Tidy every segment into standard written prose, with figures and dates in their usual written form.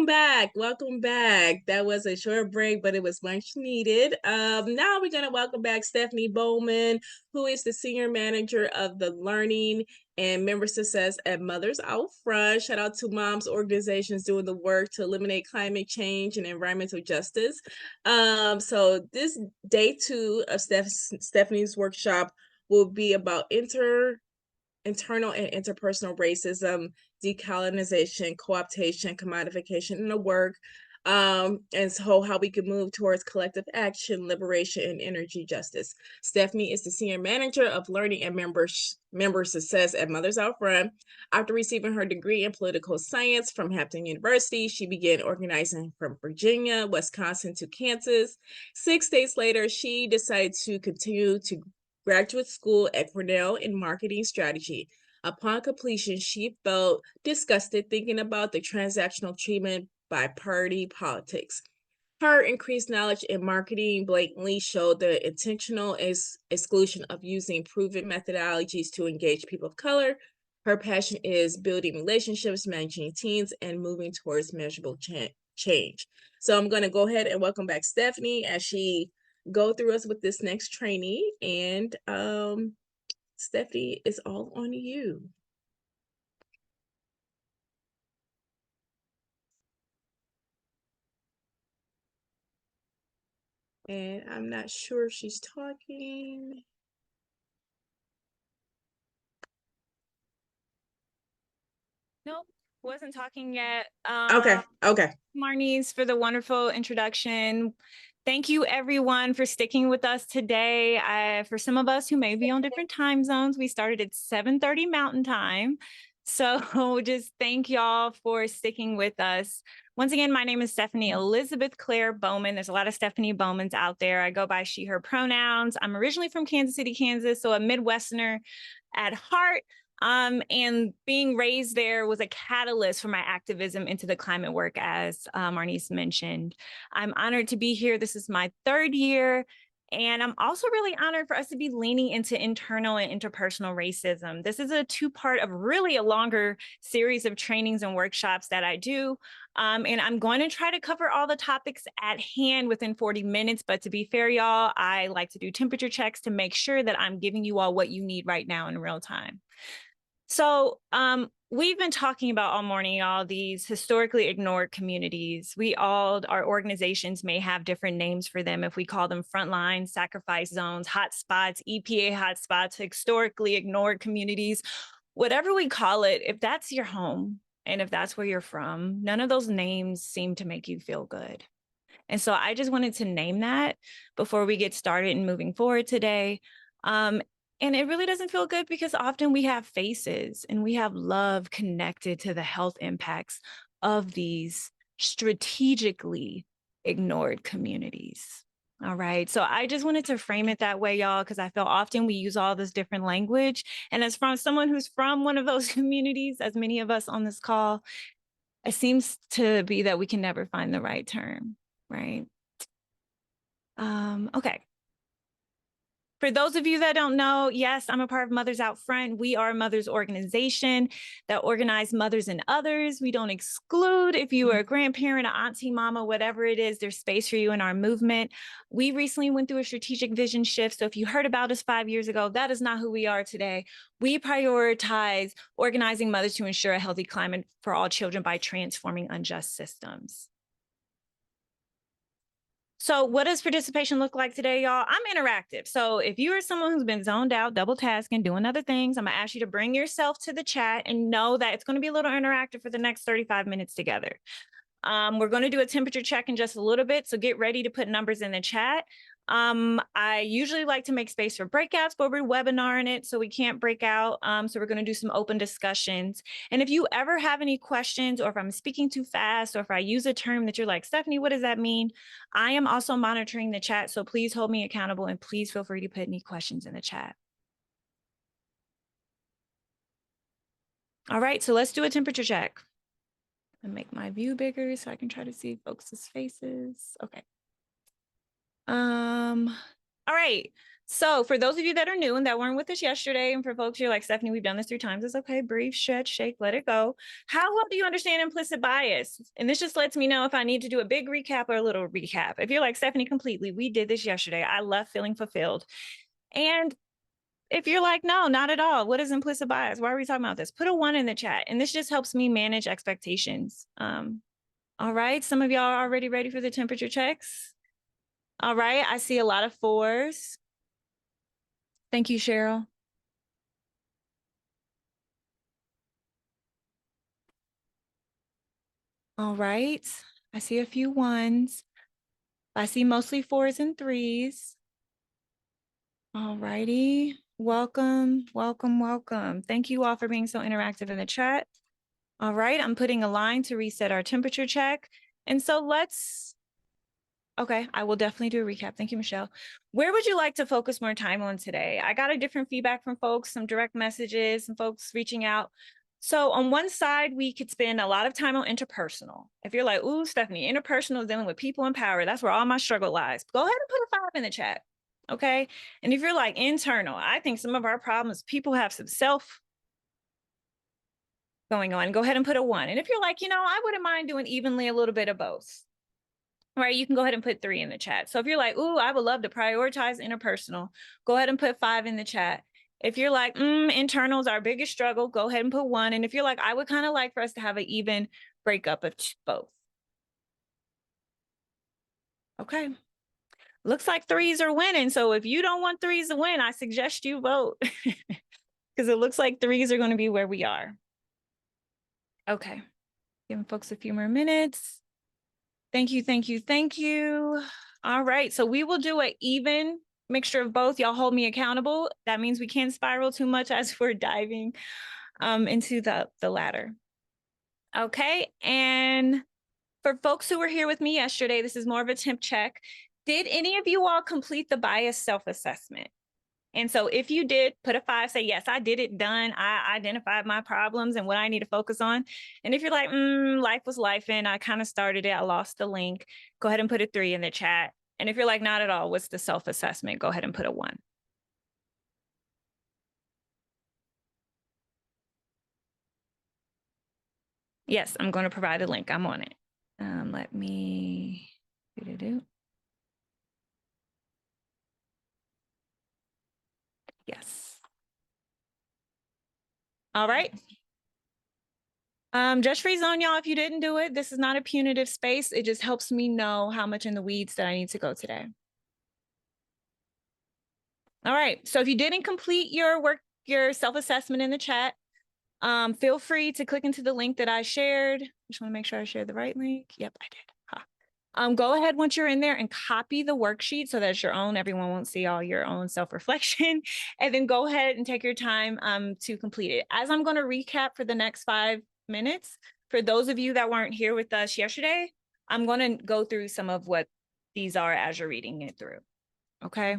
back. Welcome back. That was a short break, but it was much needed. Now we're going to welcome back Stephanie Bowman, who is the Senior Manager of the Learning and Member Success at Mothers Out Front. Shout out to moms organizations doing the work to eliminate climate change and environmental justice. So this day 2 of Stephanie's workshop will be about internal and interpersonal racism, decolonization, co-optation, commodification in the work, and so how we can move towards collective action, liberation, and energy justice. Stephanie is the Senior Manager of Learning and Member Success at Mothers Out Front. After receiving her degree in political science from Hampton University, she began organizing from Virginia, Wisconsin to Kansas. 6 states later, she decided to continue to graduate school at Cornell in marketing strategy. Upon completion, she felt disgusted thinking about the transactional treatment by party politics. Her increased knowledge in marketing blatantly showed the intentional exclusion of using proven methodologies to engage people of color. Her passion is building relationships, managing teams, and moving towards measurable change. So I'm going to go ahead and welcome back Stephanie as she go through us with this next training, and Stephanie, it's all on you. And I'm not sure if she's talking. Nope, wasn't talking yet. Okay. Marnies, for the wonderful introduction. Thank you everyone for sticking with us today. For some of us who may be on different time zones, we started at 7:30 Mountain Time. So just thank y'all for sticking with us. Once again, my name is Stephanie Elizabeth Claire Bowman. There's a lot of Stephanie Bowmans out there. I go by she, her pronouns. I'm originally from Kansas City, Kansas, so a Midwesterner at heart. And being raised there was a catalyst for my activism into the climate work, as Marnice mentioned. I'm honored to be here. This is my 3rd year. And I'm also really honored for us to be leaning into internal and interpersonal racism. This is a 2-part of really a longer series of trainings and workshops that I do. And I'm going to try to cover all the topics at hand within 40 minutes. But to be fair, y'all, I like to do temperature checks to make sure that I'm giving you all what you need right now in real time. So we've been talking about all morning, y'all, these historically ignored communities. Our organizations may have different names for them. If we call them frontline, sacrifice zones, hotspots, EPA hotspots, historically ignored communities, whatever we call it, if that's your home and if that's where you're from, none of those names seem to make you feel good. And so I just wanted to name that before we get started and moving forward today. And it really doesn't feel good because often we have faces and we have love connected to the health impacts of these strategically ignored communities. All right. So I just wanted to frame it that way, y'all, because I feel often we use all this different language. And as from someone who's from one of those communities, as many of us on this call, it seems to be that we can never find the right term, right? Okay. For those of you that don't know, yes, I'm a part of Mothers Out Front. We are a mothers organization that organize mothers and others. We don't exclude if you are a grandparent, an auntie, mama, whatever it is, there's space for you in our movement. We recently went through a strategic vision shift. So if you heard about us 5 years ago, that is not who we are today. We prioritize organizing mothers to ensure a healthy climate for all children by transforming unjust systems. So what does participation look like today, y'all? I'm interactive. So if you are someone who's been zoned out, double tasking, doing other things, I'm gonna ask you to bring yourself to the chat and know that it's gonna be a little interactive for the next 35 minutes together. We're gonna do a temperature check in just a little bit, so get ready to put numbers in the chat. I usually like to make space for breakouts, but we're webinaring it, so we can't break out. So we're going to do some open discussions. And if you ever have any questions, or if I'm speaking too fast, or if I use a term that you're like, Stephanie, what does that mean? I am also monitoring the chat, so please hold me accountable and please feel free to put any questions in the chat. All right, so let's do a temperature check. And make my view bigger so I can try to see folks' faces. Okay. All right. So for those of you that are new and that weren't with us yesterday, and for folks you're like, Stephanie, we've done this 3 times. It's okay. Breathe, stretch, shake, let it go. How well do you understand implicit bias? And this just lets me know if I need to do a big recap or a little recap. If you're like, Stephanie, completely, we did this yesterday. I left feeling fulfilled. And if you're like, no, not at all. What is implicit bias? Why are we talking about this? Put a 1 in the chat. And this just helps me manage expectations. All right. Some of y'all are already ready for the temperature checks. All right. I see a lot of 4s. Thank you, Cheryl. All right. I see a few 1s. I see mostly 4s and 3s. All righty. Welcome, welcome, welcome. Thank you all for being so interactive in the chat. All right. I'm putting a line to reset our temperature check. And so okay, I will definitely do a recap. Thank you, Michelle. Where would you like to focus more time on today? I got a different feedback from folks, some direct messages, some folks reaching out. So on one side, we could spend a lot of time on interpersonal. If you're like, ooh, Stephanie, interpersonal is dealing with people in power. That's where all my struggle lies. Go ahead and put a 5 in the chat. Okay. And if you're like internal, I think some of our problems, people have some self going on. Go ahead and put a 1. And if you're like, I wouldn't mind doing evenly a little bit of both. Right, you can go ahead and put 3 in the chat. So if you're like, ooh, I would love to prioritize interpersonal, go ahead and put 5 in the chat. If you're like, internals are our biggest struggle, go ahead and put 1. And if you're like, I would kind of like for us to have an even breakup of both. Okay. Looks like 3s are winning. So if you don't want 3s to win, I suggest you vote because it looks like 3s are going to be where we are. Okay. Giving folks a few more minutes. Thank you, thank you, thank you. All right, so we will do an even mixture of both. Y'all hold me accountable. That means we can't spiral too much as we're diving into the ladder. Okay, and for folks who were here with me yesterday, this is more of a temp check. Did any of you all complete the bias self-assessment? And so if you did, put a 5, say, yes, I did it, done. I identified my problems and what I need to focus on. And if you're like, life was life and I kind of started it, I lost the link, go ahead and put a 3 in the chat. And if you're like, not at all, what's the self-assessment? Go ahead and put a 1. Yes, I'm going to provide a link. I'm on it. Let me do. Yes. All right. Just free zone, y'all. If you didn't do it, this is not a punitive space. It just helps me know how much in the weeds that I need to go today. All right. So if you didn't complete your self-assessment in the chat, feel free to click into the link that I shared. Just want to make sure I shared the right link. Yep, I did. Go ahead once you're in there and copy the worksheet so that's your own. Everyone won't see all your own self-reflection. And then go ahead and take your time to complete it. As I'm going to recap for the next 5 minutes, for those of you that weren't here with us yesterday, I'm going to go through some of what these are as you're reading it through. Okay.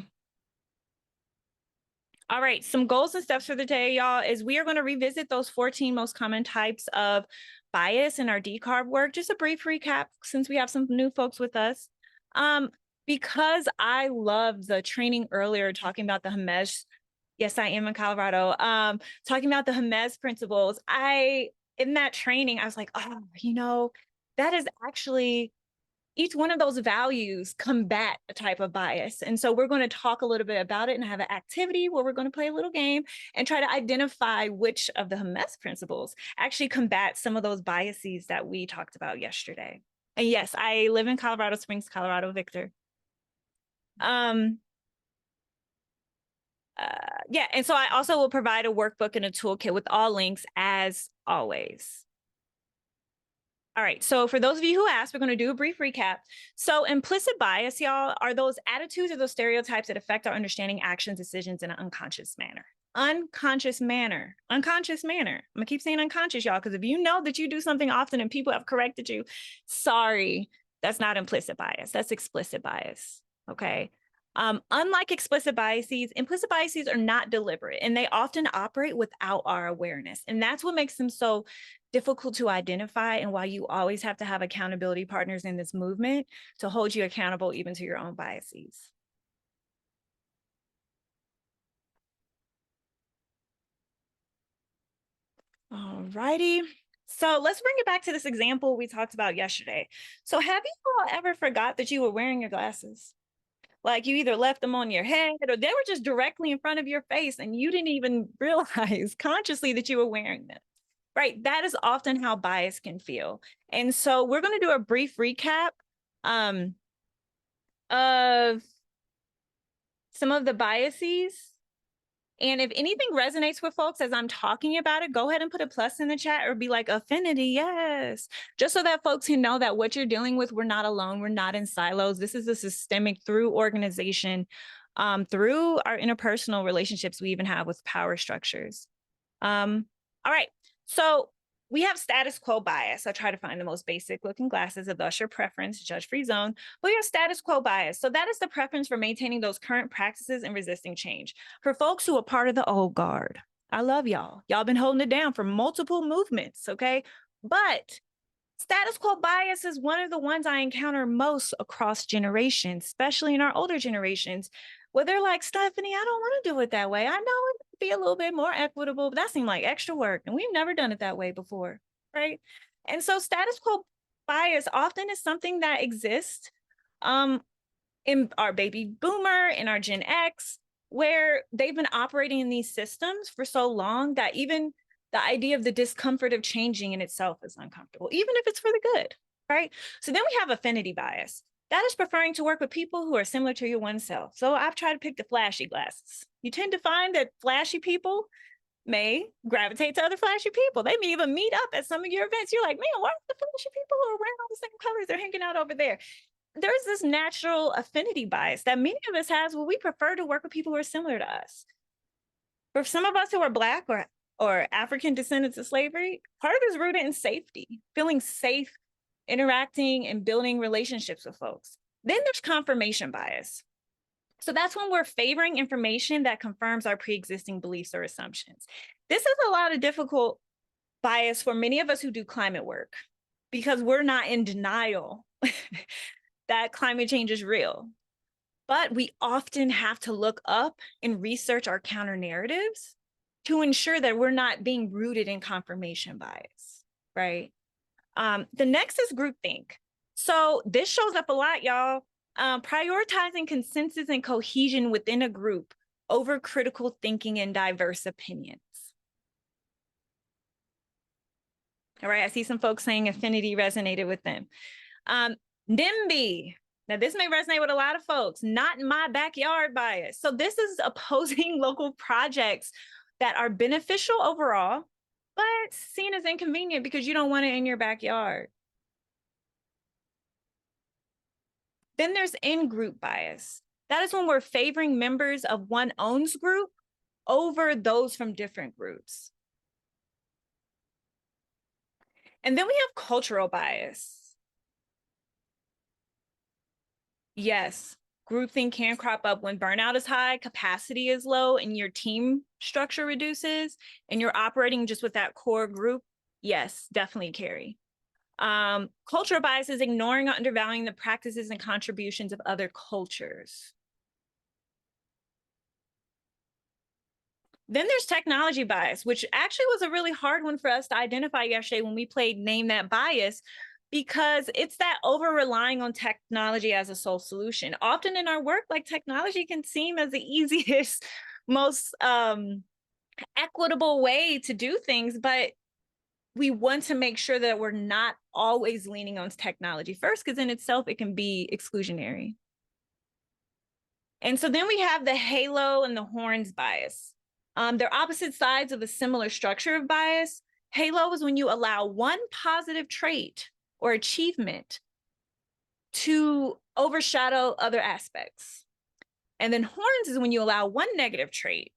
All right, some goals and steps for the day, y'all, is we are going to revisit those 14 most common types of bias in our decarb work. Just a brief recap since we have some new folks with us. Because I love the training earlier talking about the HMES. Yes, I am in Colorado. Talking about the HMES principles. In that training, I was like, oh, that is actually each one of those values combat a type of bias. And so we're going to talk a little bit about it and have an activity where we're going to play a little game and try to identify which of the HMES principles actually combat some of those biases that we talked about yesterday. And yes, I live in Colorado Springs, Colorado, Victor. Yeah, and so I also will provide a workbook and a toolkit with all links as always. All right, so for those of you who asked, we're going to do a brief recap. So implicit bias, y'all, are those attitudes or those stereotypes that affect our understanding, actions, decisions in an unconscious manner. Unconscious manner. I'm going to keep saying unconscious, y'all, because if you know that you do something often and people have corrected you, sorry, that's not implicit bias. That's explicit bias, okay? Unlike explicit biases, implicit biases are not deliberate and they often operate without our awareness. And that's what makes them so difficult to identify and why you always have to have accountability partners in this movement to hold you accountable even to your own biases. All righty. So let's bring it back to this example we talked about yesterday. So have you all ever forgot that you were wearing your glasses? Like you either left them on your head or they were just directly in front of your face and you didn't even realize consciously that you were wearing them, right? That is often how bias can feel. And so we're going to do a brief recap um, of some of the biases. And if anything resonates with folks as I'm talking about it, go ahead and put a plus in the chat or be like, affinity, yes. Just so that folks can know that what you're dealing with, we're not alone. We're not in silos. This is a systemic through organization, through our interpersonal relationships we even have with power structures. All right. So we have status quo bias. I try to find the most basic looking glasses, of thus your preference, judge-free zone. We have status quo bias. So that is the preference for maintaining those current practices and resisting change. For folks who are part of the old guard, I love y'all. Y'all been holding it down for multiple movements, okay? But status quo bias is one of the ones I encounter most across generations, especially in our older generations, where they're like, Stephanie, I don't want to do it that way. I know it would be a little bit more equitable, but that seemed like extra work. And we've never done it that way before, right? And so status quo bias often is something that exists in our baby boomer, in our Gen X, where they've been operating in these systems for so long that even the idea of the discomfort of changing in itself is uncomfortable, even if it's for the good, right? So then we have affinity bias. That is preferring to work with people who are similar to your oneself. So I've tried to pick the flashy glasses. You tend to find that flashy people may gravitate to other flashy people. They may even meet up at some of your events. You're like, man, why are the flashy people who are wearing all the same colors? They're hanging out over there. There's this natural affinity bias that many of us has where we prefer to work with people who are similar to us. For some of us who are Black or African descendants of slavery, part of it is rooted in safety, feeling safe, interacting and building relationships with folks. Then there's confirmation bias. So that's when we're favoring information that confirms our pre-existing beliefs or assumptions. This is a lot of difficult bias for many of us who do climate work because we're not in denial that climate change is real. But we often have to look up and research our counter narratives to ensure that we're not being rooted in confirmation bias, right? The next is groupthink. So this shows up a lot, y'all. Prioritizing consensus and cohesion within a group over critical thinking and diverse opinions. All right, I see some folks saying affinity resonated with them. NIMBY. Now, this may resonate with a lot of folks, not in my backyard bias. So this is opposing local projects that are beneficial overall, but seen as inconvenient because you don't want it in your backyard. Then there's in-group bias. That is when we're favoring members of one own's group over those from different groups. And then we have cultural bias. Yes, groupthink can crop up when burnout is high, capacity is low, and your team structure reduces, and you're operating just with that core group. Yes, definitely carry. Cultural bias is ignoring or undervaluing the practices and contributions of other cultures. Then there's technology bias, which actually was a really hard one for us to identify yesterday when we played Name That Bias, because it's that over relying on technology as a sole solution. Often in our work, like technology can seem as the easiest, most equitable way to do things, but we want to make sure that we're not always leaning on technology first, because in itself, it can be exclusionary. And so then we have the halo and the horns bias. They're opposite sides of a similar structure of bias. Halo is when you allow one positive trait or achievement to overshadow other aspects. And then horns is when you allow one negative trait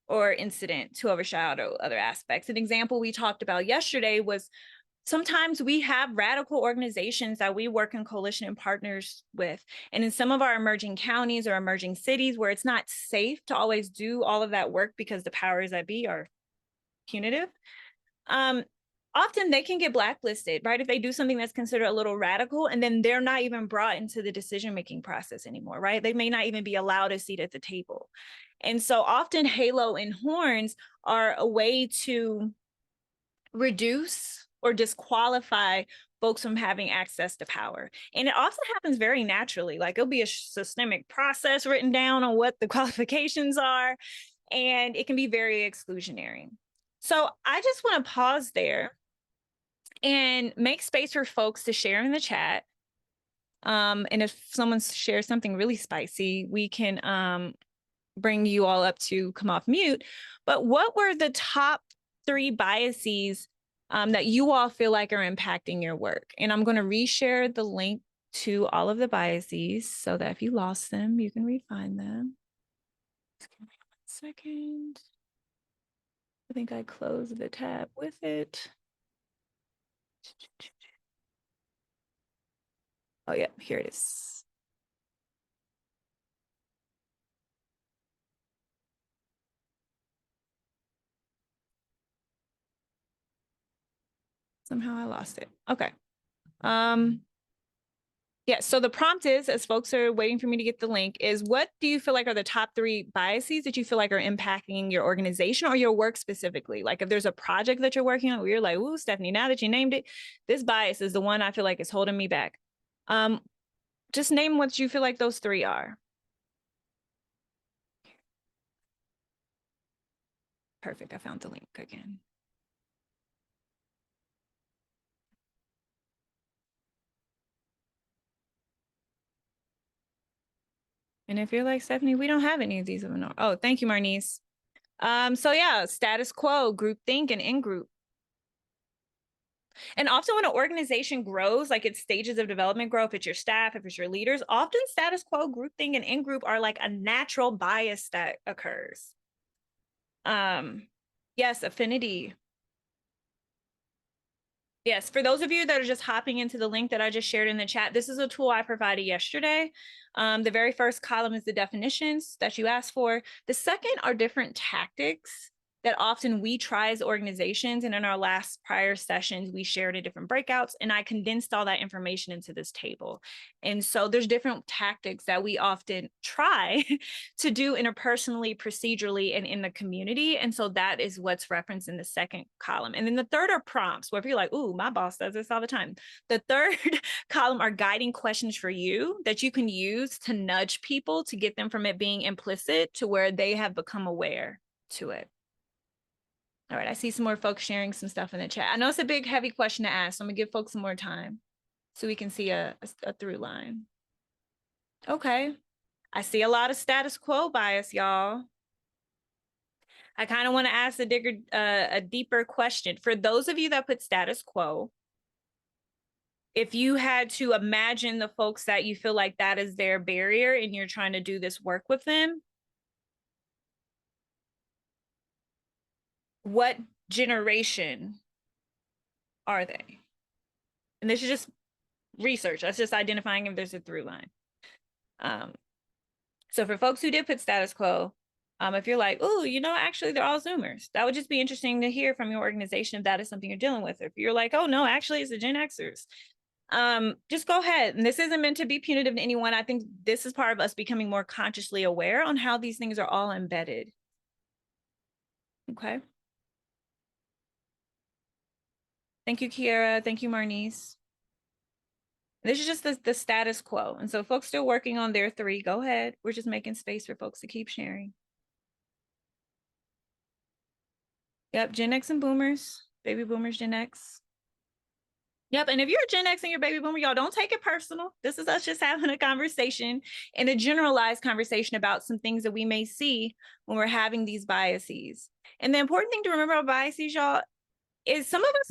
or incident to overshadow other aspects. An example we talked about yesterday was sometimes we have radical organizations that we work in coalition and partners with. And in some of our emerging counties or emerging cities where it's not safe to always do all of that work because the powers that be are punitive, often they can get blacklisted, right? If they do something that's considered a little radical, and then they're not even brought into the decision-making process anymore, right? They may not even be allowed a seat at the table. And so often halo and horns are a way to reduce or disqualify folks from having access to power. And it often happens very naturally. Like it'll be a systemic process written down on what the qualifications are, and it can be very exclusionary. So I just want to pause there and make space for folks to share in the chat. And if someone shares something really spicy, we can bring you all up to come off mute. But what were the top 3 biases that you all feel like are impacting your work? And I'm going to reshare the link to all of the biases so that if you lost them, you can re-find them. Just give me 1 second. I think I closed the tab with it. Oh yeah, here it is. Somehow I lost it. Okay. Yeah, so the prompt is, as folks are waiting for me to get the link, is what do you feel like are the top 3 biases that you feel like are impacting your organization or your work specifically? Like if there's a project that you're working on where you're like, ooh, Stephanie, now that you named it, this bias is the one I feel like is holding me back. Just name what you feel like those 3 are. Perfect, I found the link again. And if you're like, Stephanie, we don't have any of these. Oh, thank you, Marnice. So yeah, status quo, groupthink, and in-group. And often when an organization grows, like its stages of development grow, if it's your staff, if it's your leaders, often status quo, groupthink, and in-group are like a natural bias that occurs. Yes, affinity. Yes, for those of you that are just hopping into the link that I just shared in the chat, this is a tool I provided yesterday. The very first column is the definitions that you asked for. The second are different tactics that often we try as organizations. And in our last prior sessions, we shared in different breakouts, and I condensed all that information into this table. And so there's different tactics that we often try to do interpersonally, procedurally, and in the community. And so that is what's referenced in the second column. And then the third are prompts, where if you're like, ooh, my boss does this all the time. The third column are guiding questions for you that you can use to nudge people to get them from it being implicit to where they have become aware to it. All right, I see some more folks sharing some stuff in the chat. I know it's a big, heavy question to ask, so I'm gonna give folks some more time so we can see a through line. Okay, I see a lot of status quo bias, y'all. I kind of want to ask a deeper question. For those of you that put status quo, if you had to imagine the folks that you feel like that is their barrier and you're trying to do this work with them, what generation are they? And this is just research. That's just identifying if there's a through line. So for folks who did put status quo, if you're like, oh, you know, actually they're all Zoomers, that would just be interesting to hear from your organization if that is something you're dealing with. If you're like, oh no, actually it's the Gen Xers, just go ahead. And this isn't meant to be punitive to anyone. I think this is part of us becoming more consciously aware on how these things are all embedded. Okay. Thank you, Kiara. Thank you, Marnice. This is just the status quo. And so folks still working on their 3, go ahead. We're just making space for folks to keep sharing. Yep, Gen X and boomers, baby boomers, Gen X. Yep, and if you're a Gen X and you're a baby boomer, y'all don't take it personal. This is us just having a conversation and a generalized conversation about some things that we may see when we're having these biases. And the important thing to remember about biases, y'all, is some of us,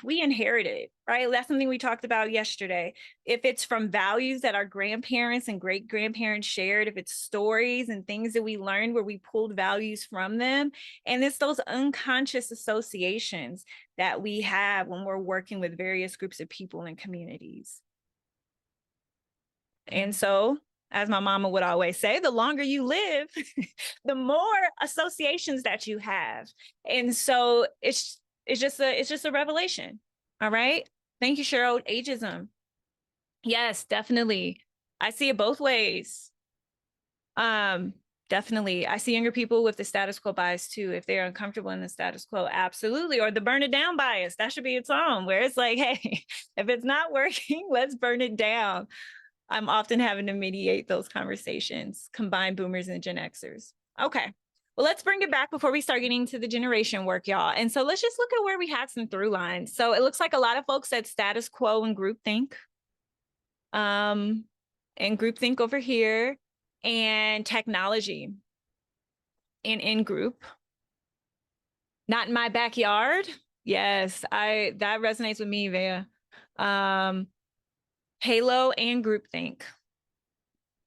we inherited, right? That's something we talked about yesterday. If it's from values that our grandparents and great grandparents shared, if it's stories and things that we learned where we pulled values from them, and it's those unconscious associations that we have when we're working with various groups of people and communities. And so, as my mama would always say, the longer you live, the more associations that you have. And so it's just a revelation. All right. Thank you, Cheryl. Ageism. Yes, definitely. I see it both ways. Definitely. I see younger people with the status quo bias too. If they're uncomfortable in the status quo, absolutely. Or the burn it down bias. That should be its own, where it's like, hey, if it's not working, let's burn it down. I'm often having to mediate those conversations, combine boomers and Gen Xers. Okay. Well, let's bring it back before we start getting to the generation work, y'all. And so let's just look at where we had some through lines. So it looks like a lot of folks said status quo and groupthink. And groupthink over here, and technology and in group. Not in my backyard. Yes, that resonates with me, Vea. Halo and groupthink.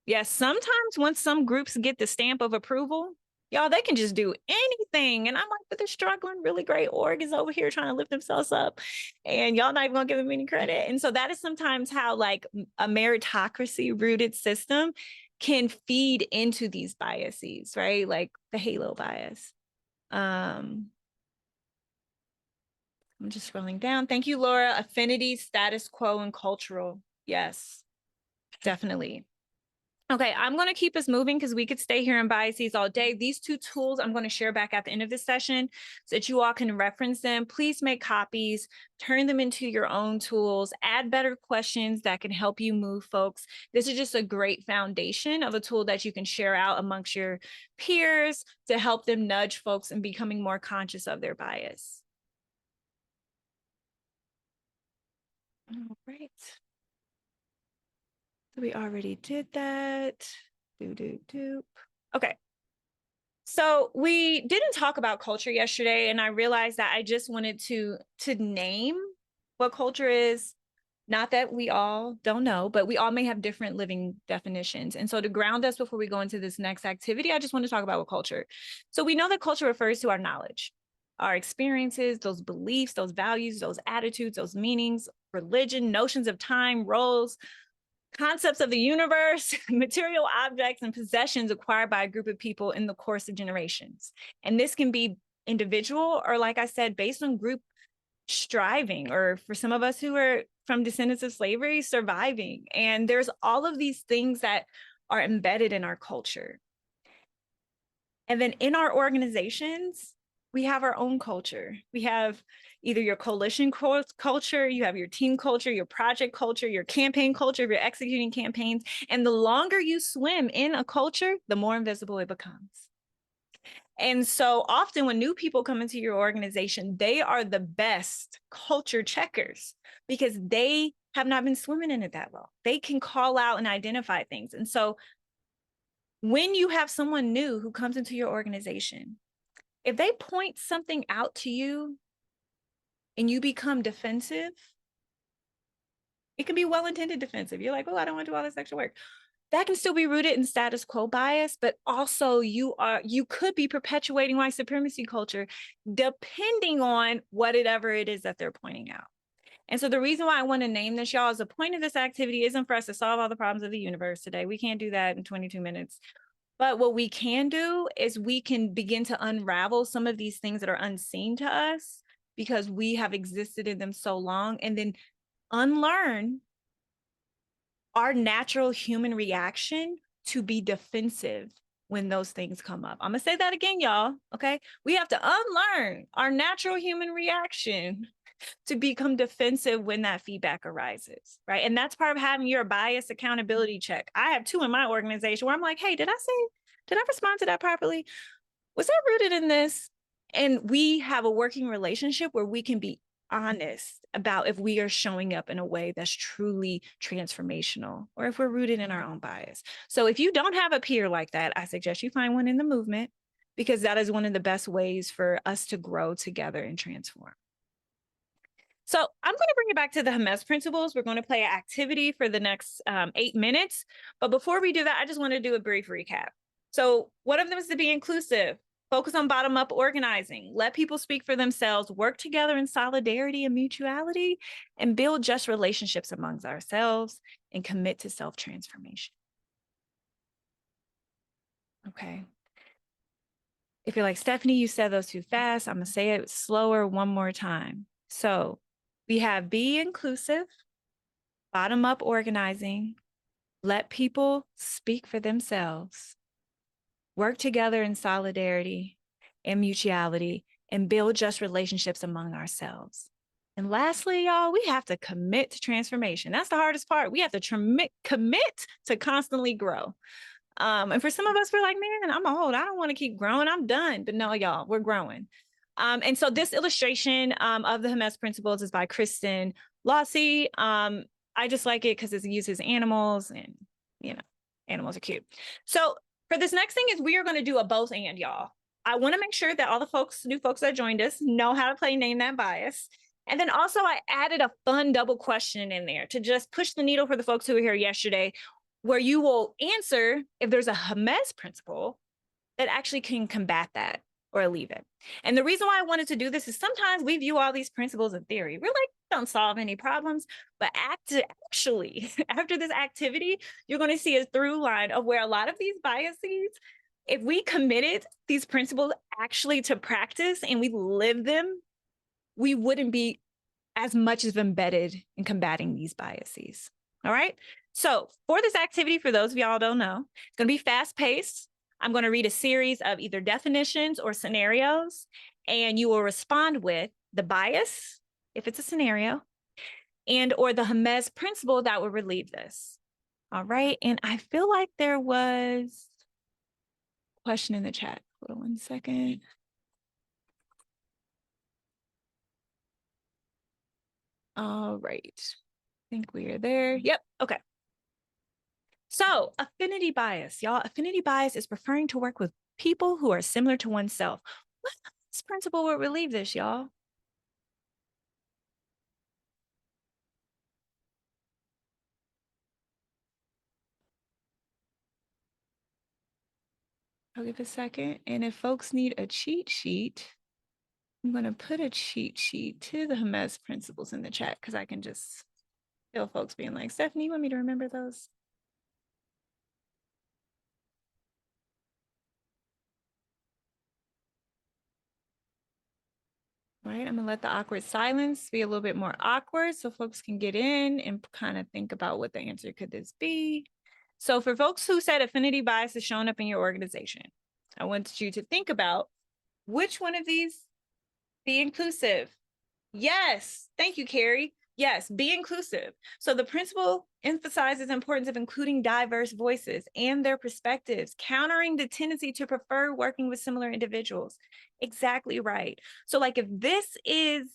Yes, sometimes once some groups get the stamp of approval, y'all, they can just do anything. And I'm like, but they're struggling. Really great org is over here trying to lift themselves up. And y'all not even gonna give them any credit. And so that is sometimes how like a meritocracy rooted system can feed into these biases, right? Like the halo bias. I'm just scrolling down. Thank you, Laura. Affinity, status quo, and cultural. Yes, definitely. Okay, I'm going to keep us moving because we could stay here in biases all day. These two tools I'm going to share back at the end of this session so that you all can reference them. Please make copies, turn them into your own tools, add better questions that can help you move folks. This is just a great foundation of a tool that you can share out amongst your peers to help them nudge folks in becoming more conscious of their bias. All right. So we already did that. Okay. So we didn't talk about culture yesterday, and I realized that I just wanted to name what culture is. Not that we all don't know, but we all may have different living definitions. And so to ground us before we go into this next activity, I just want to talk about what culture. So we know that culture refers to our knowledge, our experiences, those beliefs, those values, those attitudes, those meanings, religion, notions of time, roles, concepts of the universe, material objects, and possessions acquired by a group of people in the course of generations. And this can be individual or, like I said, based on group striving, or for some of us who are from descendants of slavery, surviving. And there's all of these things that are embedded in our culture. And then in our organizations, we have our own culture. We have either your coalition culture, you have your team culture, your project culture, your campaign culture, if you're executing campaigns. And the longer you swim in a culture, the more invisible it becomes. And so often when new people come into your organization, they are the best culture checkers because they have not been swimming in it that well. They can call out and identify things. And so when you have someone new who comes into your organization, if they point something out to you and you become defensive, it can be well-intended defensive. You're like, oh, I don't want to do all this extra work. That can still be rooted in status quo bias, but also you could be perpetuating white supremacy culture depending on whatever it is that they're pointing out. And so the reason why I want to name this, y'all, is the point of this activity isn't for us to solve all the problems of the universe today. We can't do that in 22 minutes. But what we can do is we can begin to unravel some of these things that are unseen to us because we have existed in them so long, and then unlearn our natural human reaction to be defensive when those things come up. I'm gonna say that again, y'all, okay? We have to unlearn our natural human reaction to become defensive when that feedback arises, right? And that's part of having your bias accountability check. I have two in my organization where I'm like, hey, did I respond to that properly? Was that rooted in this? And we have a working relationship where we can be honest about if we are showing up in a way that's truly transformational or if we're rooted in our own bias. So if you don't have a peer like that, I suggest you find one in the movement because that is one of the best ways for us to grow together and transform. So I'm going to bring it back to the Hermes principles. We're going to play an activity for the next 8 minutes. But before we do that, I just want to do a brief recap. So one of them is to be inclusive, focus on bottom-up organizing, let people speak for themselves, work together in solidarity and mutuality, and build just relationships amongst ourselves and commit to self-transformation. Okay. If you're like, Stephanie, you said those too fast, I'm going to say it slower one more time. So we have be inclusive, bottom-up organizing, let people speak for themselves, work together in solidarity and mutuality, and build just relationships among ourselves. And lastly, y'all, we have to commit to transformation. That's the hardest part. We have to commit to constantly grow. And for some of us, we're like, man, I'm old. I don't want to keep growing. I'm done. But no, y'all, we're growing. And so this illustration of the Hermes principles is by Kristen Lossie. I just like it because it uses animals, and animals are cute. So for this next thing is we are going to do a both and, y'all. I want to make sure that all the new folks that joined us know how to play Name That Bias. And then also I added a fun double question in there to just push the needle for the folks who were here yesterday, where you will answer if there's a Hermes principle that actually can combat that or leave it. And the reason why I wanted to do this is sometimes we view all these principles in theory. We're like, don't solve any problems. But actually, after this activity, you're going to see a through line of where a lot of these biases, if we committed these principles actually to practice and we live them, we wouldn't be as much as embedded in combating these biases. All right. So for this activity, for those of y'all who don't know, it's going to be fast paced. I'm going to read a series of either definitions or scenarios, and you will respond with the bias, if it's a scenario, and or the Hermes principle that will relieve this. All right. And I feel like there was a question in the chat. Hold on 1 second. All right. I think we are there. Yep. Okay. So affinity bias, y'all. Affinity bias is preferring to work with people who are similar to oneself. What this principle will relieve this, y'all? I'll give a second. And if folks need a cheat sheet, I'm going to put a cheat sheet to the Hermes principles in the chat because I can just feel folks being like, Stephanie, you want me to remember those? All right, I'm gonna let the awkward silence be a little bit more awkward so folks can get in and kind of think about what the answer could this be. So for folks who said affinity bias is showing up in your organization, I want you to think about which one of these be inclusive. Yes, thank you, Carrie. Yes, be inclusive. So the principle emphasizes the importance of including diverse voices and their perspectives, countering the tendency to prefer working with similar individuals. Exactly right. So like if this is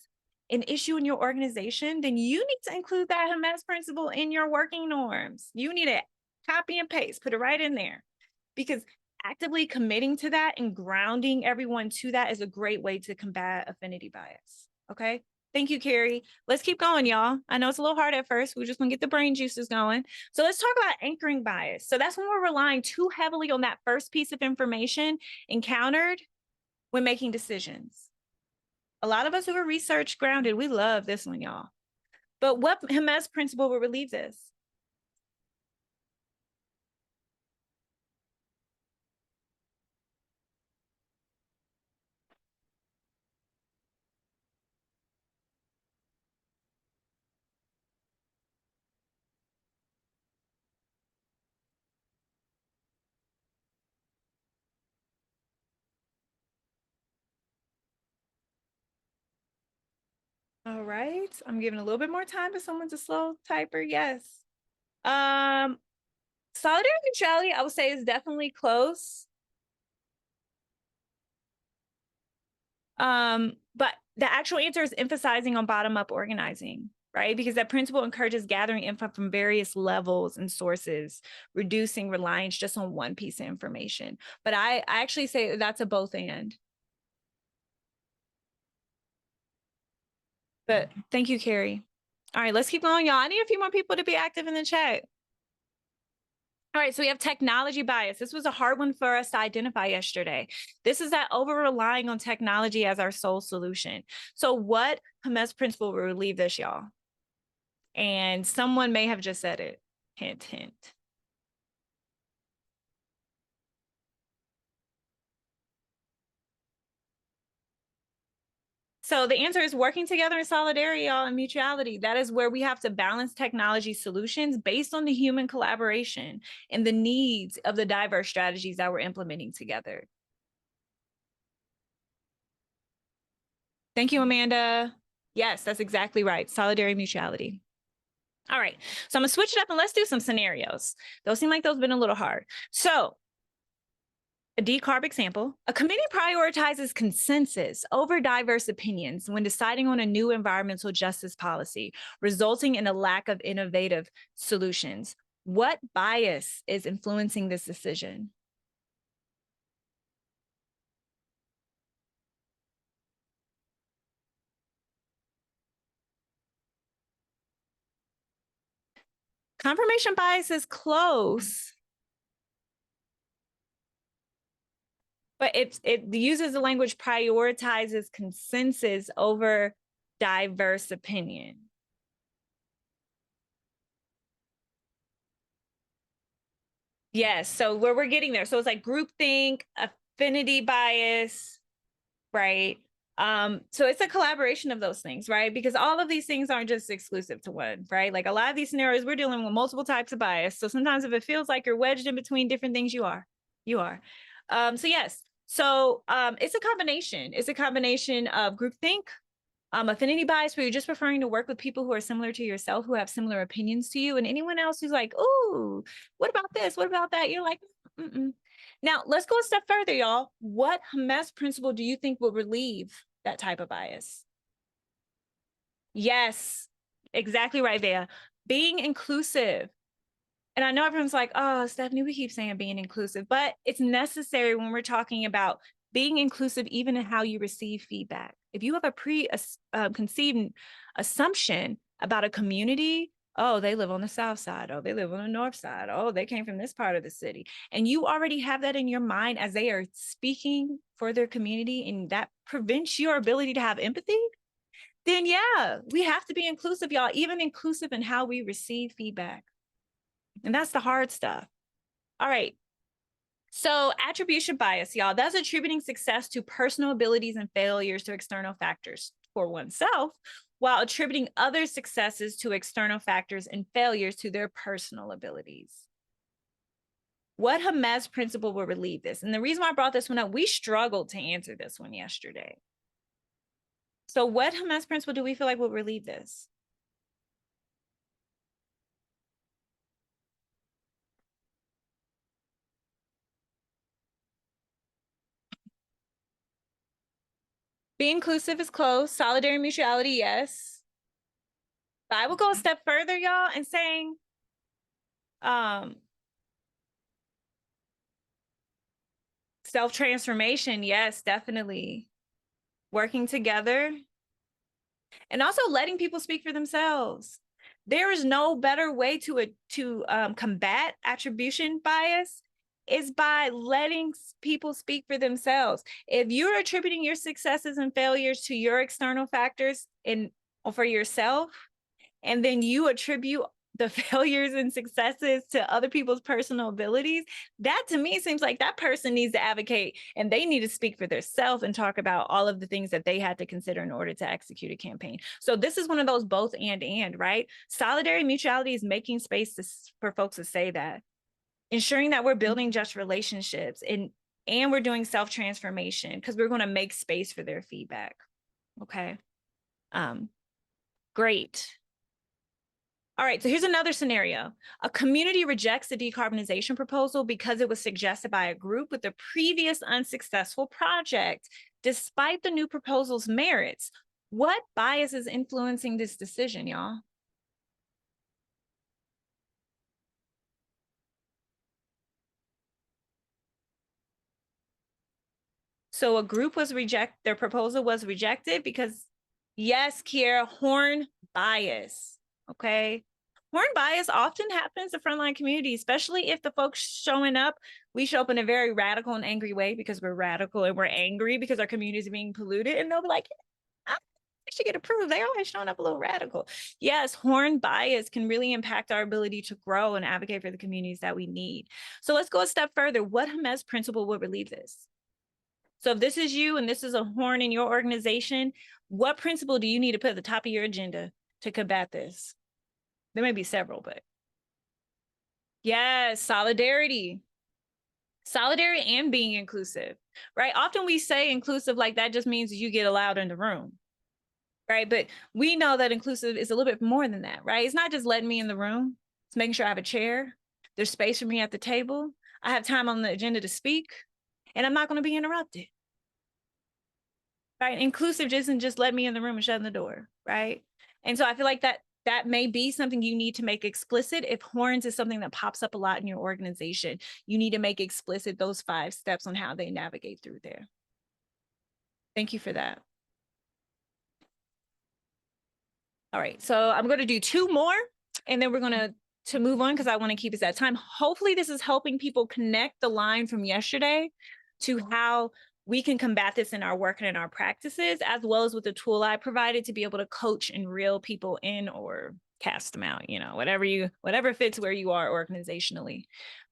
an issue in your organization, then you need to include that Hermes principle in your working norms. You need to copy and paste, put it right in there, because actively committing to that and grounding everyone to that is a great way to combat affinity bias. Okay. Thank you, Carrie. Let's keep going, y'all. I know it's a little hard at first. We're just gonna get the brain juices going. So let's talk about anchoring bias. So that's when we're relying too heavily on that first piece of information encountered when making decisions. A lot of us who are research grounded, we love this one, y'all. But what Hermes principle will relieve this? All right, I'm giving a little bit more time if someone's a slow typer. Yes. Solidarity and neutrality, I would say, is definitely close. But the actual answer is emphasizing on bottom-up organizing, right? Because that principle encourages gathering info from various levels and sources, reducing reliance just on one piece of information. But I actually say that's a both and. But thank you, Carrie. All right, let's keep going, y'all. I need a few more people to be active in the chat. All right, so we have technology bias. This was a hard one for us to identify yesterday. This is that over-relying on technology as our sole solution. So what Hermes principle will relieve this, y'all? And someone may have just said it. Hint, hint. So the answer is working together in solidarity, y'all, and mutuality. That is where we have to balance technology solutions based on the human collaboration and the needs of the diverse strategies that we're implementing together. Thank you, Amanda. Yes, that's exactly right. Solidarity, mutuality. All right, so I'm gonna switch it up and let's do some scenarios. Those seem like those have been a little hard. So a decarb example, a committee prioritizes consensus over diverse opinions when deciding on a new environmental justice policy, resulting in a lack of innovative solutions. What bias is influencing this decision? Confirmation bias is close, but it uses the language prioritizes consensus over diverse opinion. Yes, so where we're getting there. So it's like groupthink, affinity bias, right? So it's a collaboration of those things, right? Because all of these things aren't just exclusive to one, right? Like a lot of these scenarios, we're dealing with multiple types of bias. So sometimes if it feels like you're wedged in between different things, you are. So yes, so it's a combination. It's a combination of groupthink, affinity bias, where you're just preferring to work with people who are similar to yourself, who have similar opinions to you, and anyone else who's like, "Ooh, what about this? What about that?" You're like, mm-mm. Now, let's go a step further, y'all. What Hermes principle do you think will relieve that type of bias? Yes, exactly right, Vea. Being inclusive. And I know everyone's like, oh, Stephanie, we keep saying being inclusive, but it's necessary when we're talking about being inclusive, even in how you receive feedback. If you have a preconceived assumption about a community, oh, they live on the south side, oh, they live on the north side, oh, they came from this part of the city, and you already have that in your mind as they are speaking for their community, and that prevents your ability to have empathy, then yeah, we have to be inclusive, y'all, even inclusive in how we receive feedback. And that's the hard stuff. All right. So attribution bias, y'all, that's attributing success to personal abilities and failures to external factors for oneself, while attributing other successes to external factors and failures to their personal abilities. What Hermes principle will relieve this? And the reason why I brought this one up, we struggled to answer this one yesterday. So what Hermes principle do we feel like will relieve this? Be inclusive is close. Solidarity, mutuality, yes. But I will go a step further, y'all, and saying, self-transformation, yes, definitely. Working together and also letting people speak for themselves. There is no better way to combat attribution bias is by letting people speak for themselves. If you're attributing your successes and failures to your external factors or for yourself, and then you attribute the failures and successes to other people's personal abilities, that to me seems like that person needs to advocate and they need to speak for themselves and talk about all of the things that they had to consider in order to execute a campaign. So this is one of those both and, right? Solidarity, mutuality is making space for folks to say that, ensuring that we're building just relationships and we're doing self-transformation because we're going to make space for their feedback. Okay. Great. All right, so here's another scenario. A community rejects a decarbonization proposal because it was suggested by a group with a previous unsuccessful project. Despite the new proposal's merits, what bias is influencing this decision, y'all? So a group was their proposal was rejected because, yes, Kiera, horn bias, okay? Horn bias often happens to frontline communities, especially if the folks showing up, we show up in a very radical and angry way because we're radical and we're angry because our communities are being polluted. And they'll be like, I should get approved. They always showing up a little radical. Yes, horn bias can really impact our ability to grow and advocate for the communities that we need. So let's go a step further. What Hermes principle will relieve this? So if this is you and this is a horn in your organization, what principle do you need to put at the top of your agenda to combat this? There may be several, but yes, solidarity. Solidarity and being inclusive, right? Often we say inclusive like that just means you get allowed in the room, right? But we know that inclusive is a little bit more than that, right? It's not just letting me in the room. It's making sure I have a chair. There's space for me at the table. I have time on the agenda to speak, and I'm not going to be interrupted, right? Inclusive isn't just let me in the room and shutting the door, right? And so I feel like that may be something you need to make explicit. If horns is something that pops up a lot in your organization, you need to make explicit those 5 steps on how they navigate through there. Thank you for that. All right, so I'm going to do 2 more, and then we're going to move on because I want to keep us at time. Hopefully this is helping people connect the line from yesterday to how we can combat this in our work and in our practices, as well as with the tool I provided to be able to coach and reel people in or cast them out, you know, whatever fits where you are organizationally.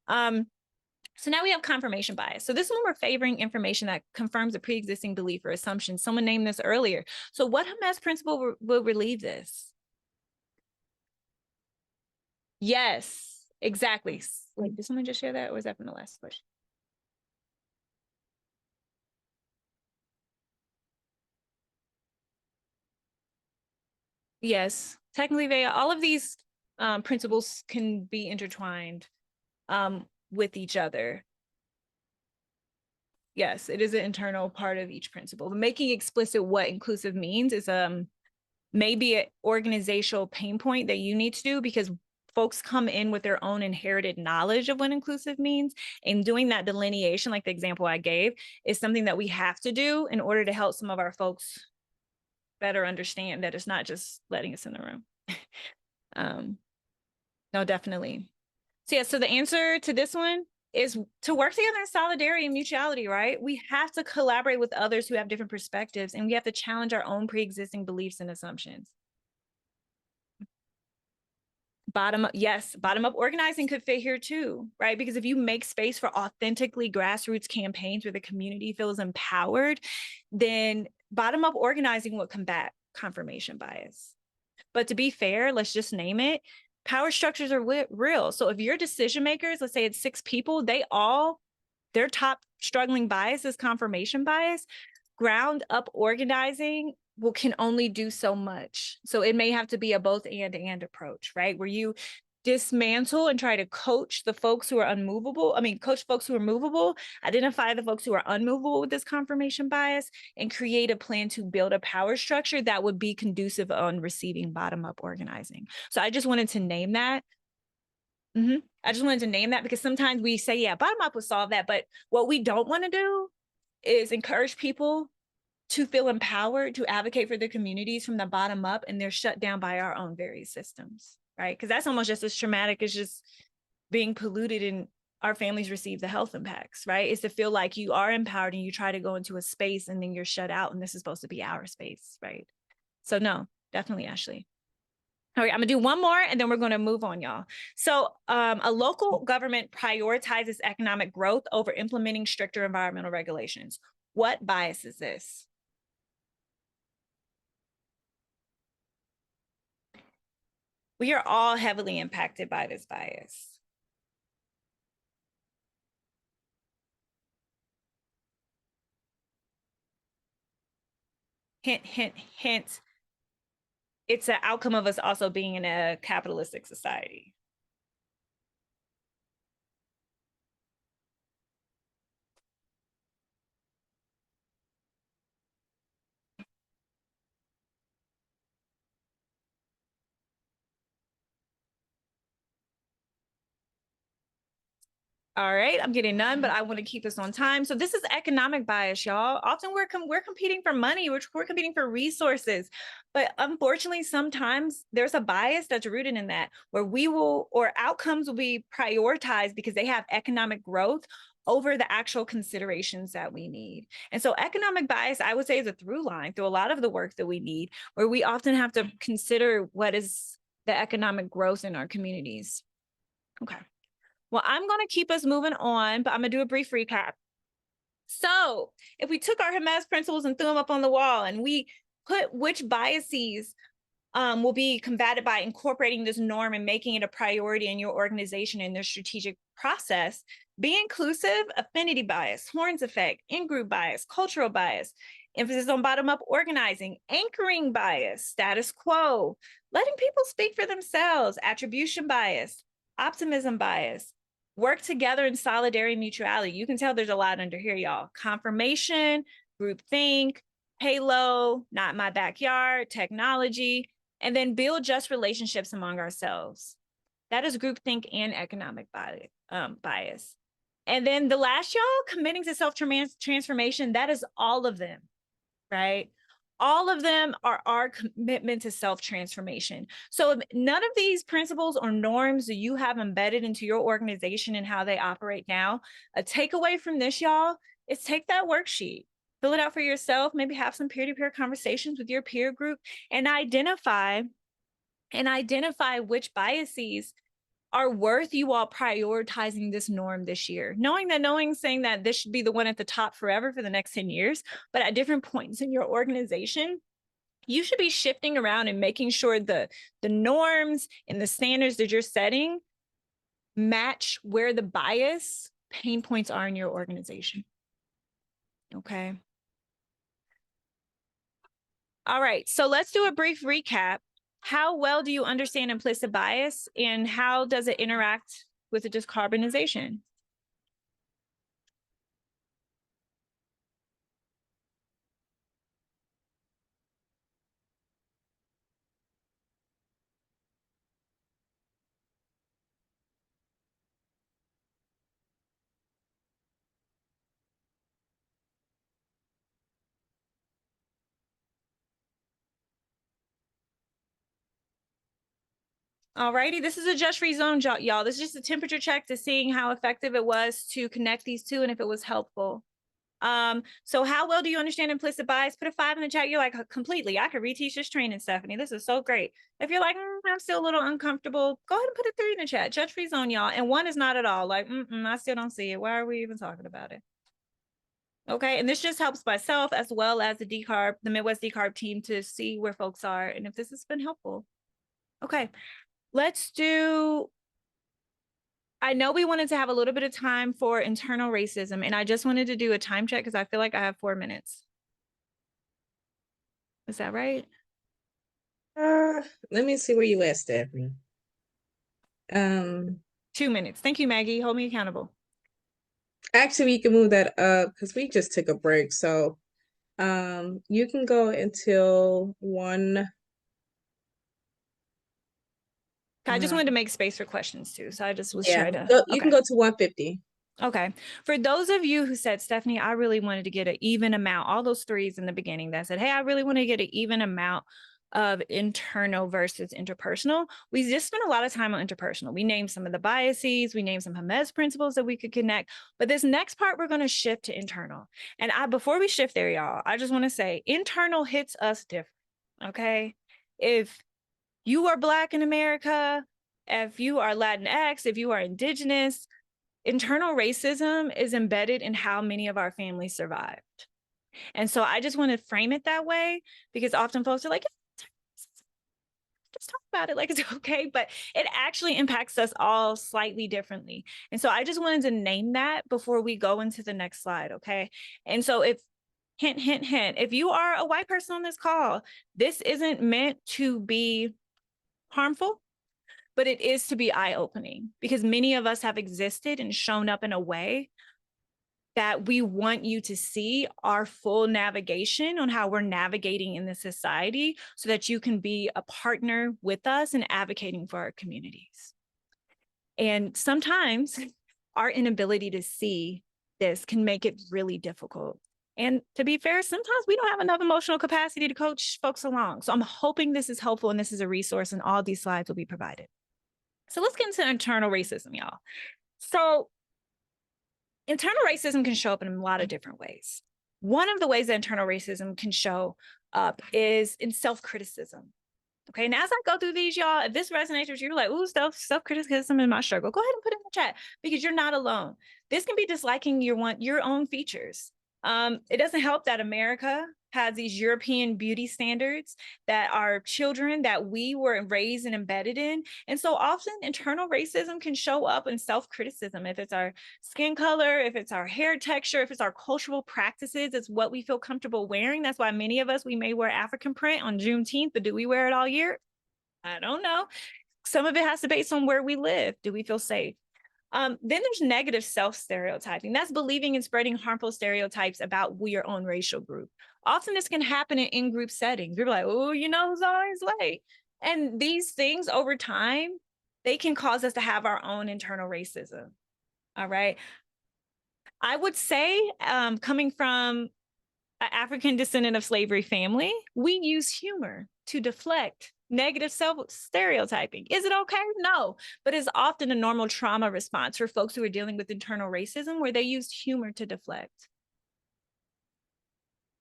So now we have confirmation bias. So this one, we're favoring information that confirms a pre-existing belief or assumption. Someone named this earlier. So what Hamas principle will relieve this? Yes, exactly. Wait, did someone just share that, or was that from the last question? Yes, technically all of these principles can be intertwined with each other. Yes, it is an internal part of each principle. But making explicit what inclusive means is maybe an organizational pain point that you need to do, because folks come in with their own inherited knowledge of what inclusive means. And doing that delineation, like the example I gave, is something that we have to do in order to help some of our folks better understand that it's not just letting us in the room. No, definitely. So yeah, so the answer to this one is to work together in solidarity and mutuality, right? We have to collaborate with others who have different perspectives, and we have to challenge our own pre-existing beliefs and assumptions. Bottom up, yes, bottom up organizing could fit here too, right? Because if you make space for authentically grassroots campaigns where the community feels empowered, then bottom up organizing will combat confirmation bias. But to be fair, let's just name it. Power structures are real. So if your decision makers, let's say it's 6 people, their top struggling bias is confirmation bias. Ground up organizing can only do so much. So it may have to be a both and approach, right? Where you dismantle and try to coach the folks who are unmovable. Coach folks who are movable, identify the folks who are unmovable with this confirmation bias, and create a plan to build a power structure that would be conducive on receiving bottom-up organizing. So I just wanted to name that. I just wanted to name that because sometimes we say, yeah, bottom-up will solve that. But what we don't want to do is encourage people to feel empowered to advocate for their communities from the bottom up, and they're shut down by our own various systems, right? Because that's almost just as traumatic as just being polluted and our families receive the health impacts, right? Is to feel like you are empowered and you try to go into a space and then you're shut out, and this is supposed to be our space, right? So no, definitely, Ashley. All right, I'm gonna do one more and then we're gonna move on, y'all. So a local government prioritizes economic growth over implementing stricter environmental regulations. What bias is this? We are all heavily impacted by this bias. Hint, hint, hint. It's an outcome of us also being in a capitalistic society. All right, I'm getting none, but I want to keep us on time. So this is economic bias, y'all. Often we're competing for money, we're competing for resources. But unfortunately, sometimes there's a bias that's rooted in that, where outcomes will be prioritized because they have economic growth over the actual considerations that we need. And so economic bias, I would say, is a through line through a lot of the work that we need, where we often have to consider what is the economic growth in our communities. Okay. Well, I'm going to keep us moving on, but I'm going to do a brief recap. So if we took our Hermes principles and threw them up on the wall and we put which biases will be combated by incorporating this norm and making it a priority in your organization and their strategic process, be inclusive, affinity bias, Horns effect, in-group bias, cultural bias, emphasis on bottom-up organizing, anchoring bias, status quo, letting people speak for themselves, attribution bias, optimism bias, work together in solidarity, mutuality. You can tell there's a lot under here, y'all. Confirmation, groupthink, halo, not my backyard, technology, and then build just relationships among ourselves. That is groupthink and economic bias. And then the last, y'all, committing to self-transformation, that is all of them, right? All of them are our commitment to self-transformation. So if none of these principles or norms that you have embedded into your organization and how they operate now, a takeaway from this, y'all, is take that worksheet, fill it out for yourself, maybe have some peer-to-peer conversations with your peer group and identify which biases are worth you all prioritizing this norm this year. Saying that this should be the one at the top forever for the next 10 years, but at different points in your organization, you should be shifting around and making sure the norms and the standards that you're setting match where the bias pain points are in your organization. Okay. All right, so let's do a brief recap. How well do you understand implicit bias and how does it interact with the decarbonization? All righty, this is a just free zone, y'all. This is just a temperature check to seeing how effective it was to connect these two and if it was helpful. So how well do you understand implicit bias? Put a 5 in the chat. You're like, completely. I could reteach this training, Stephanie. This is so great. If you're like, I'm still a little uncomfortable, go ahead and put a 3 in the chat. Judge free zone, y'all. And 1 is not at all. Like, I still don't see it. Why are we even talking about it? Okay, and this just helps myself as well as the Midwest Decarb team to see where folks are and if this has been helpful. Okay, I know we wanted to have a little bit of time for internal racism, and I just wanted to do a time check because I feel like I have 4 minutes. Is that right? Let me see where you at, Stephanie. 2 minutes. Thank you, Maggie. Hold me accountable. Actually, we can move that up because we just took a break. So you can go until 1. I just wanted to make space for questions too. So I just was Yeah, trying to. you can go to 150. Okay. For those of you who said, Stephanie, I really wanted to get an even amount, all those 3s in the beginning that said, hey, I really want to get an even amount of internal versus interpersonal. We just spent a lot of time on interpersonal. We named some of the biases, we named some Hermes principles that we could connect, but this next part, we're going to shift to internal. And before we shift there, y'all, I just want to say internal hits us different. Okay. If you are Black in America, if you are Latinx, if you are Indigenous, internal racism is embedded in how many of our families survived. And so I just want to frame it that way because often folks are like, just talk about it like it's okay, but it actually impacts us all slightly differently. And so I just wanted to name that before we go into the next slide, okay? And so hint, if you are a white person on this call, this isn't meant to be harmful, but it is to be eye-opening because many of us have existed and shown up in a way that we want you to see our full navigation on how we're navigating in this society so that you can be a partner with us in advocating for our communities. And sometimes our inability to see this can make it really difficult. And to be fair, sometimes we don't have enough emotional capacity to coach folks along. So I'm hoping this is helpful and this is a resource and all these slides will be provided. So let's get into internal racism, y'all. So internal racism can show up in a lot of different ways. One of the ways that internal racism can show up is in self-criticism. Okay, and as I go through these, y'all, if this resonates with you, you're like, ooh, self-criticism is my struggle. Go ahead and put it in the chat because you're not alone. This can be disliking your own features. It doesn't help that America has these European beauty standards that our children that we were raised and embedded in. And so often internal racism can show up in self-criticism. If it's our skin color, if it's our hair texture, if it's our cultural practices, it's what we feel comfortable wearing. That's why many of us, we may wear African print on Juneteenth, but do we wear it all year? I don't know. Some of it has to be based on where we live. Do we feel safe? Then there's negative self-stereotyping. That's believing and spreading harmful stereotypes about your own racial group. Often this can happen in in-group settings. People are like, oh, you know who's always late. And these things over time, they can cause us to have our own internal racism. All right. I would say coming from an African descendant of slavery family, we use humor to deflect negative self-stereotyping. Is it okay? No, but it's often a normal trauma response for folks who are dealing with internal racism where they use humor to deflect.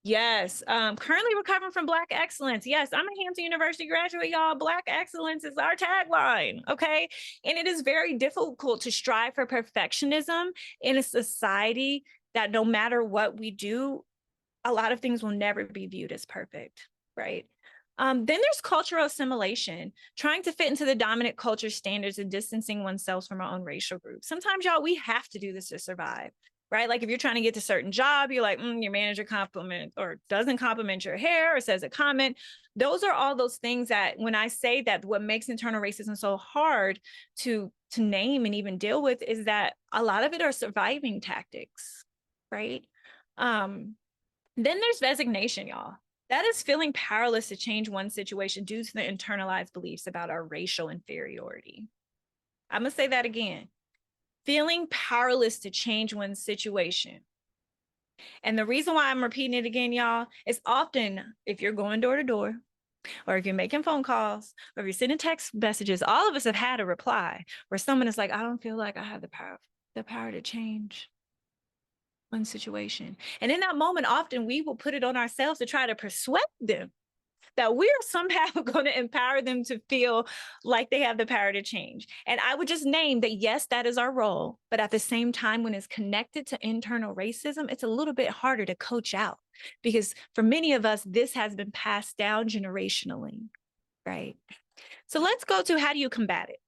Yes, currently recovering from Black excellence. Yes, I'm a Hampton University graduate, y'all. Black excellence is our tagline, okay? And it is very difficult to strive for perfectionism in a society that no matter what we do, a lot of things will never be viewed as perfect, right? Then there's cultural assimilation, trying to fit into the dominant culture standards and distancing oneself from our own racial group. Sometimes, y'all, we have to do this to survive, right? Like if you're trying to get to a certain job, you're like, your manager compliment or doesn't compliment your hair or says a comment. Those are all those things that when I say that what makes internal racism so hard to name and even deal with is that a lot of it are surviving tactics, right? Then there's resignation, y'all. That is feeling powerless to change one situation due to the internalized beliefs about our racial inferiority. I'm going to say that again. Feeling powerless to change one situation. And the reason why I'm repeating it again, y'all, is often if you're going door to door, or if you're making phone calls, or if you're sending text messages, all of us have had a reply where someone is like, I don't feel like I have the power to change one situation. And in that moment, often we will put it on ourselves to try to persuade them that we are somehow going to empower them to feel like they have the power to change. And I would just name that, yes, that is our role. But at the same time, when it's connected to internal racism, it's a little bit harder to coach out because for many of us, this has been passed down generationally, right? So let's go to how do you combat it?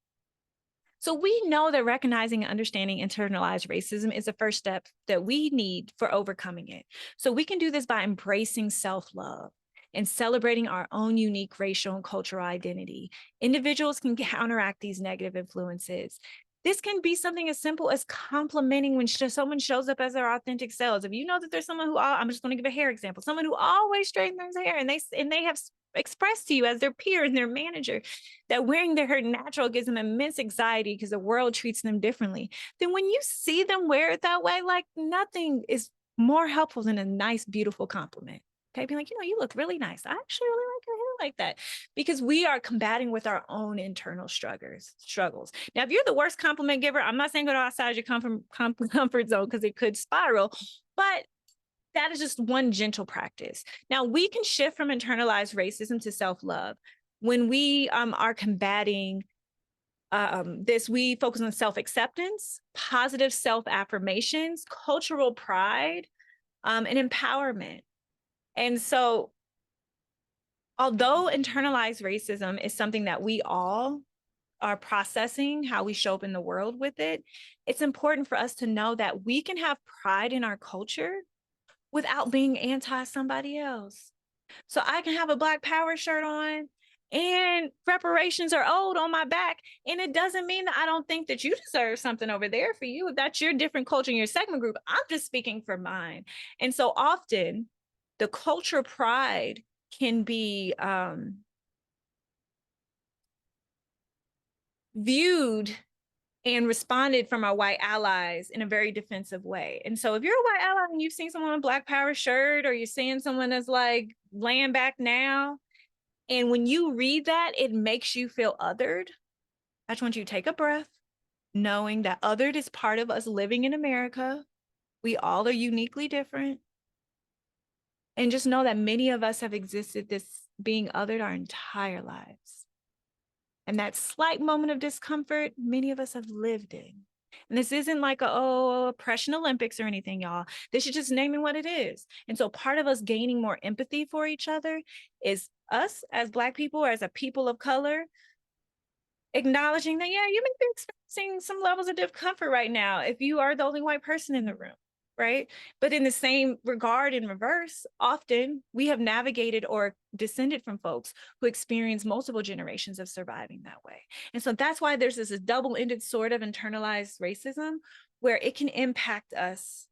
So we know that recognizing and understanding internalized racism is the first step that we need for overcoming it. So we can do this by embracing self-love and celebrating our own unique racial and cultural identity. Individuals can counteract these negative influences. This can be something as simple as complimenting when someone shows up as their authentic selves. If you know that there's someone who, I'm just going to give a hair example, someone who always straightens their hair and they have expressed to you as their peer and their manager that wearing their hair natural gives them immense anxiety because the world treats them differently, then when you see them wear it that way, like nothing is more helpful than a nice, beautiful compliment. Okay, being like, you look really nice. I actually really like your hair like that, because we are combating with our own internal struggles. Now, if you're the worst compliment giver, I'm not saying go outside your comfort zone because it could spiral, but that is just one gentle practice. Now, we can shift from internalized racism to self-love. When we are combating this, we focus on self-acceptance, positive self-affirmations, cultural pride, and empowerment. And so, although internalized racism is something that we all are processing, how we show up in the world with it, it's important for us to know that we can have pride in our culture without being anti somebody else. So I can have a Black Power shirt on and reparations are owed on my back. And it doesn't mean that I don't think that you deserve something over there for you. If that's your different culture in your segment group, I'm just speaking for mine. And so often the culture pride can be viewed and responded from our white allies in a very defensive way. And so if you're a white ally and you've seen someone in a Black Power shirt, or you're seeing someone that's like laying back now, and when you read that, it makes you feel othered, I just want you to take a breath, knowing that othered is part of us living in America. We all are uniquely different. And just know that many of us have existed this being othered our entire lives. And that slight moment of discomfort, many of us have lived in. And this isn't like a, oh, oppression Olympics or anything, y'all. This is just naming what it is. And so part of us gaining more empathy for each other is us as Black people, or as a people of color, acknowledging that, yeah, you may be experiencing some levels of discomfort right now if you are the only white person in the room, right? But in the same regard, in reverse, often we have navigated or descended from folks who experience multiple generations of surviving that way. And so that's why there's this double-ended sort of internalized racism where it can impact us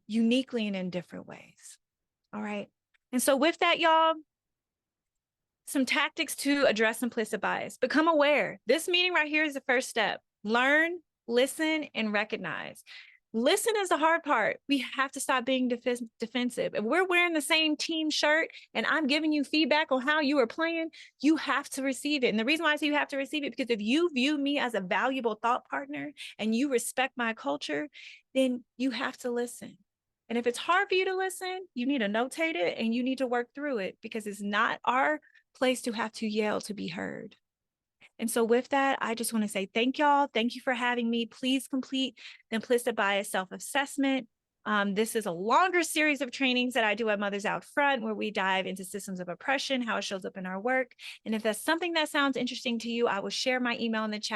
uniquely and in different ways. All right. And so with that, y'all, some tactics to address implicit bias. Become aware. This meeting right here is the first step. Learn, listen, and recognize. Listen is the hard part. We have to stop being defensive. If we're wearing the same team shirt and I'm giving you feedback on how you are playing, you have to receive it. And the reason why I say you have to receive it, because if you view me as a valuable thought partner and you respect my culture, then you have to listen. And if it's hard for you to listen, you need to notate it and you need to work through it, because it's not our place to have to yell to be heard. And so with that, I just want to say thank y'all. Thank you for having me. Please complete the implicit bias self-assessment. This is a longer series of trainings that I do at Mothers Out Front, where we dive into systems of oppression, how it shows up in our work. And if that's something that sounds interesting to you, I will share my email in the chat.